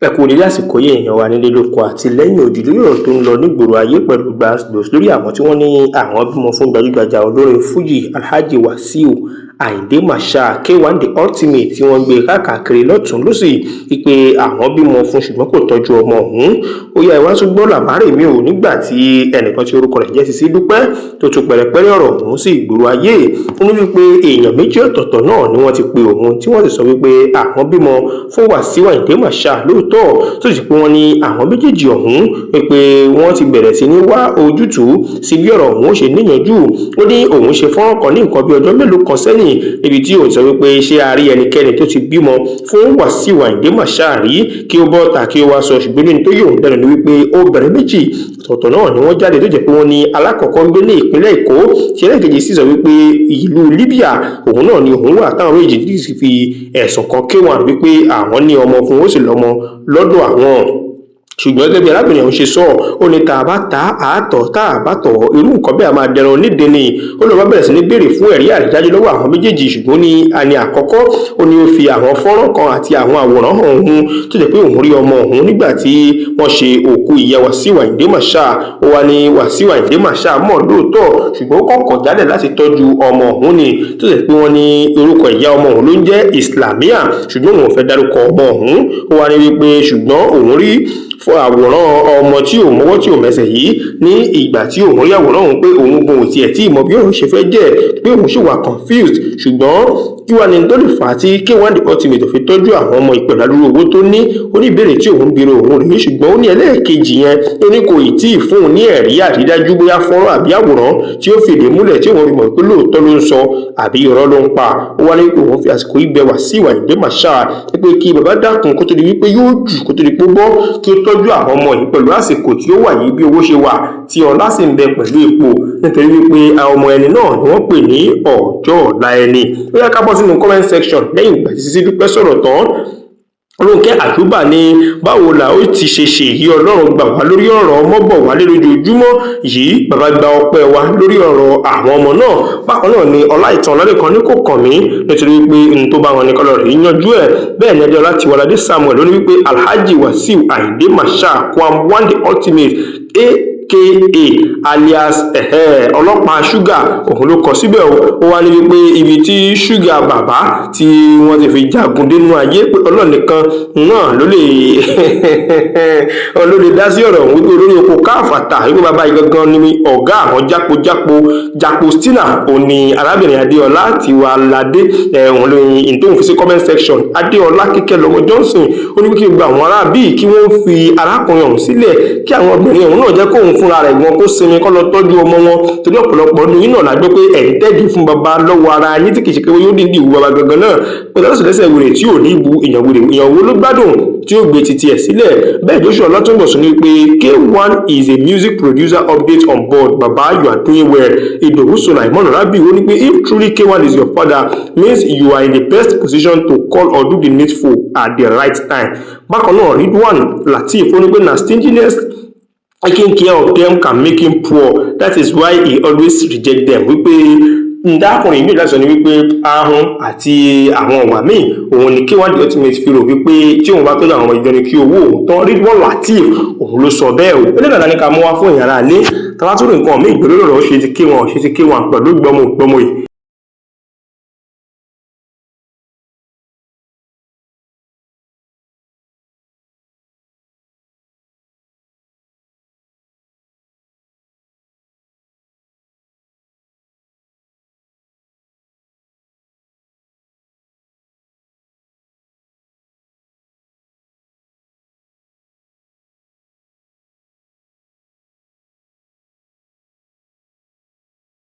Ẹ kú dédé àsìkò yìí èèyàn wa nílé lóko àti lẹ́yìn odi lórí ọ̀rọ̀ tó ń lọ nígboro ayé pẹ̀lú gbàgbós lórí àwọn tí wọ́n ní àwọn bímọ fún gbajúgbajà olórin Fuji Alhaji Wasiu Ayinde Marshal K1 The Ultimate tí wọ́n gbé káàkiri lọ́tùn lósì wípé àwọn bímọ fún ṣùgbọ́n kò tọ́jú ọmọ ọ̀hún. Ó yá ìwá tún gbọ́ làbárè mi ò nígbà tí ẹnìkan tí orúkọ rẹ̀ jẹ́ Sisi Dúpẹ́ tó tún pẹ̀rẹ̀pẹ̀rẹ̀ ọ̀rọ̀ ọ̀hún sí ìgboro ayé. Ó ní wípé èèyàn méjì ọ̀tọ̀ọ̀tọ̀ náà ni wọ́n ti pe òun tí wọ́n sì sọ wípé àwọn bímọ fún Wasiu Ayinde Marshal lóòótọ́ tó sì pé wọ́n ní àwọn méjèèjì ọ̀hún wípé wọ́n ti bẹ̀rẹ̀ sí ní wá ojútùú sí bí ọ̀rọ̀ ọ̀hún ṣe níyànjú. Ó ní òun ṣe fọ́nrán kan ní nǹkan bí ọjọ́ mélòó kan sẹ́yìn níbi tí òun sọ wípé ṣé a rí ẹnikẹ́ni tó ti bímọ fún Wasiu Ayinde Marshal rí kí ó bọ́ta kí ó wá sọ, ṣùgbọ́n ní tó yóò bẹ̀rẹ̀ ní wípé obìnrin méjì ọ̀tọ̀ọ̀tọ̀ náà ni wọ́n jáde tó jẹ́ pé wọ́n ní alákọ̀ọ́kọ́ ń gbé ní ìpínlẹ̀ Èkó tí ẹlẹ́kejì sì sọ wípé ìlú Libya òun náà ni òun wà táwọn méjì sì fi ẹ̀sùn kan K1 wípé àwọn ní ọmọ fún ó sì lọ́mọ lọ́dọ̀ àwọn. Ṣùgbọ́n gẹ́gẹ́ bí arábìnrin ọ̀hún ṣe sọ, ó ní tá a bá ta àátọ̀ tá a bá tọ̀ irú nǹkan bẹ́ẹ̀ máa dẹran nídìí ni. Ó lọ bá bẹ̀rẹ̀ sí ní béèrè fún ẹ̀rí àrídájú lọ́wọ́ àwọn méjèèjì, ṣùgbọ́n ní àní àkọ́kọ́ ó ní ó fi àwọn fọ́nrán kan àti àwọn àwòrán hàn òun tó jẹ́ pé òun rí ọmọ òun nígbà tí wọ́n ṣe òkú ìyá Wasiu Ayinde Marshal. Ó wá ní Wasiu Ayinde Marshal mọ̀ lóòótọ́ ṣùgbọ́n ó kọ̀kọ̀ jálẹ̀ láti tọ́jú ọmọ òun ni tó jẹ́ pé wọ́n ní orúkọ ìyá ọmọ òun ló ń jẹ́ Islamia ṣùgbọ́n òun fẹ́ dárúkọ ọmọ òun. Ó wá ní wípé ṣùgbọ́n òun rí fún àwòrán ọmọ tí òun mọ́wọ́ tí òun mẹsẹ̀ yìí ní ìgbà tí òun rí àwòrán òun pé òun gun òtí ẹ̀ tí ìmọ̀ bí òun ṣe fẹ́ jẹ́ pé òun ṣì wà confused. Ṣùgbọ́n kí wá ní tó lè fà á tí K1 The Ultimate fi tọ́jú àwọn ọmọ ìpẹ̀lú adúrú owó tó ní oníbèrè tí òun bèrè òun rèé, ṣùgbọ́n ó ní ẹlẹ́ẹ̀kejì yẹn ó ní kò ì tí ì fún un ní ẹ̀rí àrídájú bóyá fọ́nrán àbí àwòrán tí ó fìdí múlẹ̀ tí òun rí mọ̀ pé lóòótọ́ ló ń sọ àbí irọ́ ló ń pa. Ó wá ní òun fi àsìkò ibẹ̀ Wasiu Ayinde Marshal pé kí bàbá dákun kó tó di wípé yóò jù kó tó di pé bọ́ kí ó tọ́jú àwọn ọmọ yìí pẹ̀lú àsìkò tí ó wà yìí bí owó ṣe wà tí ọlá sì ń bẹ pẹ̀lú ipò, nítorí wípé àwọn ọmọ ẹni náà ni wọ́n pè ní ọjọ́ ọ̀la ẹni. Ó yá ká bọ́ sínú comment section lẹ́yìn ìgbà tí Sisi Dúpẹ́ sọ̀rọ̀ tán. Rónkẹ́ Àyùbá ní báwo la ó ti ṣe èyí Ọlọ́run gbà wá lórí ọ̀rọ̀ ọmọ bọ̀ wá lé lójoojúmọ́ yìí, bàbá gba ọpẹ́ wa lórí ọ̀rọ̀ àwọn ọmọ náà. Bákan náà ni Ọláìtàn Ọládékan ní kò kàn mí nítorí wípé n tó bá wọn ní kọ́lọ̀ rẹ̀ yanjú ẹ̀. Bẹ́ẹ̀ ni Adéọlá Tiwaládé Samuel ló ní wípé Alhaji Wasiu Ayinde Marshal K1 The Ultimate aka alias ọlọ́pàá ṣúgà òun ló kọ síbẹ̀ ó wá ní wípé ibi tí ṣúgà bàbá tí wọ́n ti fi jagun dénú ayé pé Ọlọ́run nìkan náà ló lè dá sí ọ̀rọ̀ òun wípé olórí oko káfàtà wípé bàbá yìí gangan ni ọ̀gá àwọn jápo stina òní arábìnrin Adéọlá Tiwaládé òun lóyìn ìtòhùn fi sí comment section. Adéọlá Kíkẹ́ lọ́mọ Johnson ó ní wípé gba àwọn aráàbí kí wọ́n fi arákùnrin ọ̀hún sílẹ̀ kí àwọn obìnrin ọ̀hún náà jẹ́ kóhun fúnra rẹ̀ gan kó sinmi kọ́ lọ tọ́jú ọmọ wọn, torí ọ̀pọ̀lọpọ̀ ọdún yìí náà la gbọ́ pé ẹ̀rí tẹ́ẹ̀dì fún baba lọ́wọ́ ara yín tí kì í ṣe pé yóò dídì ìwú baba gangan náà pẹ̀lú ọ̀sẹ̀lẹ̀sẹ̀ wèrè tí ò ní ibu èèyàn wèrè èèyàn wo ló gbádùn tí ó gbé titi ẹ̀ sílẹ̀. Bẹ́ẹ̀ Joshua Ọlátúnbọ̀sún ní pé K1 is a music producer update on board baba you are doing well. Ìdòwú Sulaimon Rabi ó ní pé if truly K1 is your father means you are in the best position to call or do the needful at the right time. Bákan náà Ridwan Lateef ó ní pé na stinginess taking care of them can make him poor, that is why he always reject them. Wípé ndákùnrin ìlú ìlàsọ ni wípé ahun àti àwọn ọ̀wà míì òun ni K1 The Ultimate fi rò wípé tí òun bá tọ́jú àwọn ọmọ ìjọ ni kí owó òun tán. Ridwan Lateef òun ló sọ bẹ́ẹ̀ o. Eléyìí ní ká mú wá fún ìyàrá ilé tàbá tó rí nǹkan míì ìgbélórò ṣe ti K1 pẹ̀lú gbọmọ yìí.